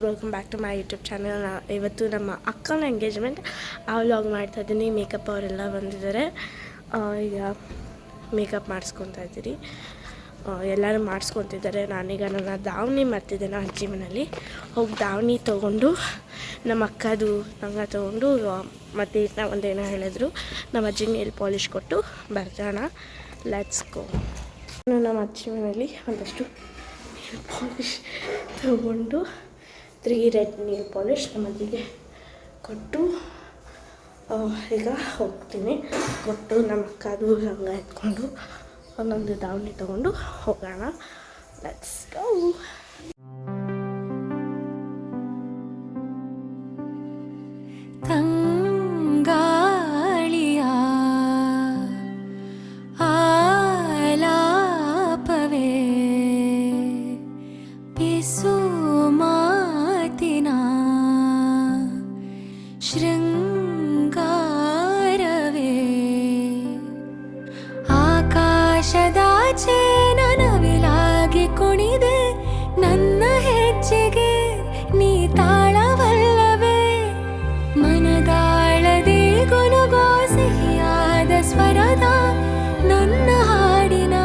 Welcome back to my YouTube channel. ಇವತ್ತು ನಮ್ಮ ಅಕ್ಕನ ಎಂಗೇಜ್ಮೆಂಟ್ ಆ ವ್ಲಾಗ್ ಮಾಡ್ತಾಯಿದ್ದೀನಿ. ಮೇಕಪ್ ಅವರೆಲ್ಲ ಬಂದಿದ್ದಾರೆ. ಈಗ ಮೇಕಪ್ ಮಾಡಿಸ್ಕೊತಾ ಇದ್ದೀರಿ. ಎಲ್ಲರೂ ಮಾಡಿಸ್ಕೊತಿದ್ದಾರೆ. ನಾನೀಗ ನನ್ನ ದಾವಣಿ ಮರ್ತಿದ್ದೇನೆ ಅಜ್ಜಿ ಮನೇಲಿ. ಹೋಗಿ ದಾವಣಿ ತೊಗೊಂಡು ನಮ್ಮ ಅಕ್ಕದು ನಂಗೆ ತೊಗೊಂಡು ಮತ್ತು ಒಂದೇನೋ ಹೇಳಿದ್ರು ನಮ್ಮ ಅಜ್ಜಿ ನೇಲ್ ಪಾಲಿಷ್ ಕೊಟ್ಟು ಬರ್ತಾಣ. Let's go. ನಮ್ಮ ಅಜ್ಜಿ ಮನೇಲಿ ಒಂದಷ್ಟು ನೇಲ್ ಪಾಲಿಷ್ ತೊಗೊಂಡು 3 ರೆಡ್ ನೇಲ್ ಪಾಲಿಷ್ ನಮ್ಮ ಅಜ್ಜಿಗೆ ಕೊಟ್ಟು ಈಗ ಹೋಗ್ತೀನಿ. ಕೊಟ್ಟು ನಮ್ಮ ಅಕ್ಕದು ಹಂಗ ಎತ್ಕೊಂಡು ಒಂದೊಂದು ದಾವಣಿ ತೊಗೊಂಡು ಹೋಗೋಣ. Let's go. ಶೃಂಗಾರವೇ ಆಕಾಶದಾಚೆ ನನವಿಲಾಗಿ ಕುಣಿದೆ ನನ್ನ ಹೆಜ್ಜೆಗೆ ನೀ ತಾಳವಲ್ಲವೇ ಮನದಾಳದೆ ಗುನುಗೋ ಸಿಹಿಯಾದ ಸ್ವರದ ನನ್ನ ಹಾಡಿನ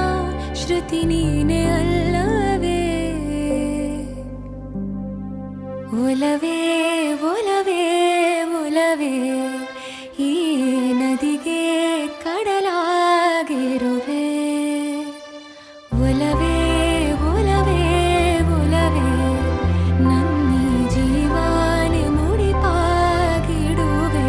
ಶ್ರುತಿ ನೀನೆ ಅಲ್ಲವೇ ಒಲವೇ ಒಲವೇ ಒಲವೇ ಈ ನದಿಗೆ ಕಡಲಾಗಿರುವೆ ಒಲವೇ ಒಲವೇ ಒಲವೇ ನನ್ನಿ ಜೀವಾನೆ ಮುಡಿಪಾಗಿಡುವೆ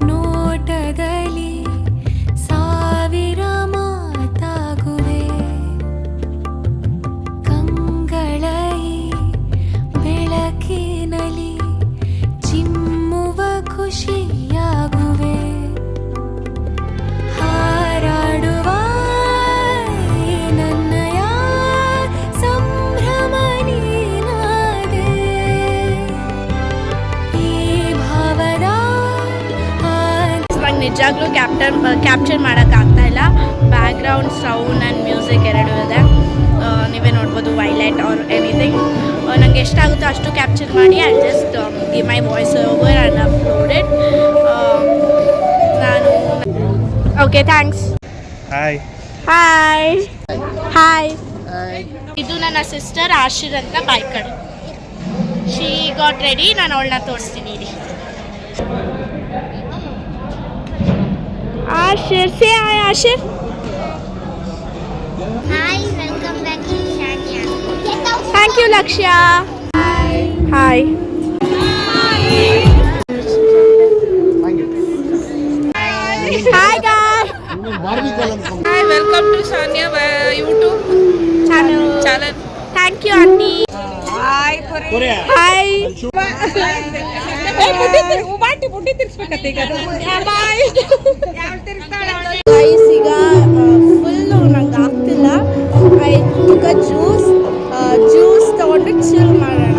ನೋಟದಲ್ಲಿ ಸಾವಿರ ಮಾತಾಗುವೆ ಕಂಗಳೈ ಬೆಳಕಿನಲ್ಲಿ ಚಿಮ್ಮುವ ಖುಷಿಯಾಗುವೆ ಹಾರಾಡುವ ನನ್ನಯ ಸಂಭ್ರಮ ನೀನಾದೆ ಈ ಭಾವದ ನಂಗೆ ನಿಜಾಗ್ಲೂ ಕ್ಯಾಪ್ಚರ್ ಮಾಡೋಕ್ಕಾಗ್ತಾ ಇಲ್ಲ. ಬ್ಯಾಕ್ಗ್ರೌಂಡ್ ಸೌಂಡ್ ಆ್ಯಂಡ್ ಮ್ಯೂಸಿಕ್ ಎರಡೂ ಇದೆ. ನೀವೇ ನೋಡ್ಬೋದು, ವೈಲೈಟ್ ಆರ್ ಎನಿಥಿಂಗ್. ನನಗೆ ಎಷ್ಟಾಗುತ್ತೋ ಅಷ್ಟು ಕ್ಯಾಪ್ಚರ್ ಮಾಡಿ I just give my voice over and uploaded. ನಾನು okay, thanks. Hi hi hi. ಇದು ನನ್ನ ಸಿಸ್ಟರ್ ಆಶೀರ್ ಅಂತ ಬೈಕ್ ಕಡೆ. She got ready. ನಾನು ಅವಳನ್ನ ತೋರಿಸ್ತೀನಿ. ಇಲ್ಲಿ Ashir, say hi Ashir. Hi, welcome back to Shania. Thank you Lakshya. Hi. Hi guy. Hi, welcome to Shania YouTube channel. Thank you aunty. Hi. Guys, ಈಗ full ನಂಗೆ ಆಗ್ತಿಲ್ಲ. ಐ ಟುಕ್ ಅ ಜ್ಯೂಸ್ ತೊಗೊಂಡು chill ಮಾಡೋಣ.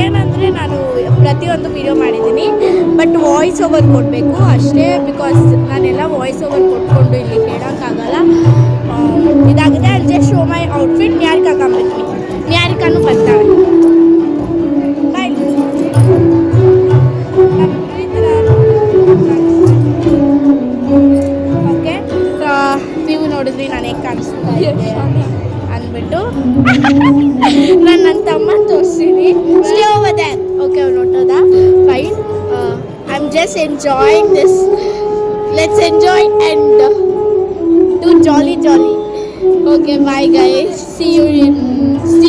ಏನಂದರೆ ನಾನು ಪ್ರತಿಯೊಂದು ವಿಡಿಯೋ ಮಾಡಿದ್ದೀನಿ, ಬಟ್ ವಾಯ್ಸ್ ಓವರ್ ಕೊಡಬೇಕು ಅಷ್ಟೇ. ಬಿಕಾಸ್ ನಾನೆಲ್ಲ ವಾಯ್ಸ್ ಓವರ್ ಕೊಟ್ಕೊಂಡು ಇಲ್ಲಿ ಹೇಳೋಕ್ಕಾಗಲ್ಲ. ಇದಾಗಿದೆ. ಅಲ್ಲಿ ಜಸ್ಟ್ ಶೋ ಮೈ ಔಟ್ಫಿಟ್. ನ್ಯಾರಿಕಾ ಕಾಂಬಿಟ್ವಿ. ನ್ಯಾರಿಕಾನು ಬರ್ತಾಳೆ. ಬಾಯ್. ಓಕೆ, ನೀವು ನೋಡಿದ್ರಿ ನಾನು ಹೇಗೆ ಕಾಣಿಸ್ತಾ ಇದ್ದೆ ಅಂದ್ಬಿಟ್ಟು ನಾನು ನನ್ನ ತಮ್ಮ ತೋರಿಸ್ತೀನಿ. Stay over there. ಓಕೆ, ಅವ್ರು ನೋಟೋದ fine. I am just enjoying this. Let's enjoy and do jolly. Okay, bye guys. See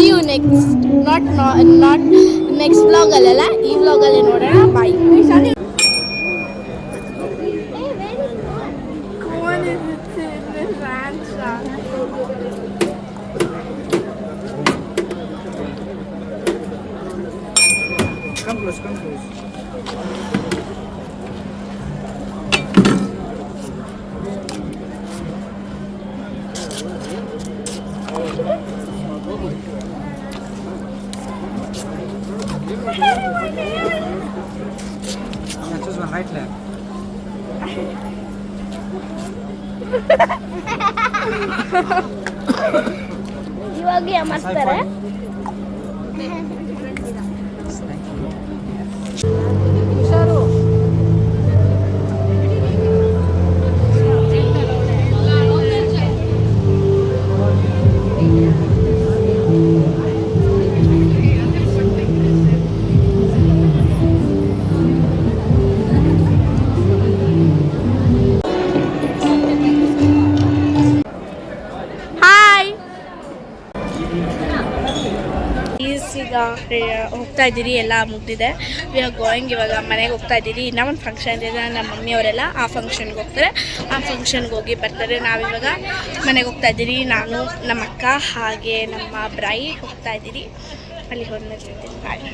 you next. Not next ವ್ಲಾಗಲ್ಲ, ಈ ವ್ಲಾಗಲ್ಲೇ ನೋಡೋಣ. ಬಾಯ್. Come close. ರೈಟ್ಲೆ ಇವಾಗ ಅಮರ್ತಾರೆ. ಹಾಯ್, ಈಗ ಹೋಗ್ತಾ ಇದ್ದೀರಿ, ಎಲ್ಲ ಮುಗ್ದಿದೆ. We are going. ಇವಾಗ ಮನೆಗೆ ಹೋಗ್ತಾ ಇದ್ದೀರಿ. ಇನ್ನೂ ಒಂದು ಫಂಕ್ಷನ್ ಇದೆ, ನಮ್ಮ ಮಮ್ಮಿಯವರೆಲ್ಲ ಆ ಫಂಕ್ಷನ್ಗೆ ಹೋಗ್ತಾರೆ. ಆ ಫಂಕ್ಷನ್ಗೆ ಹೋಗಿ ಬರ್ತಾರೆ. ನಾವಿವಾಗ ಮನೆಗೆ ಹೋಗ್ತಾ ಇದ್ದೀರಿ. ನಾನು, ನಮ್ಮ ಅಕ್ಕ ಹಾಗೆ ನಮ್ಮ ಬ್ರೈ ಹೋಗ್ತಾ ಇದ್ದೀರಿ. ಅಲ್ಲಿ ಹೋದ್ಮೇಲೆ ಬಾಯ್.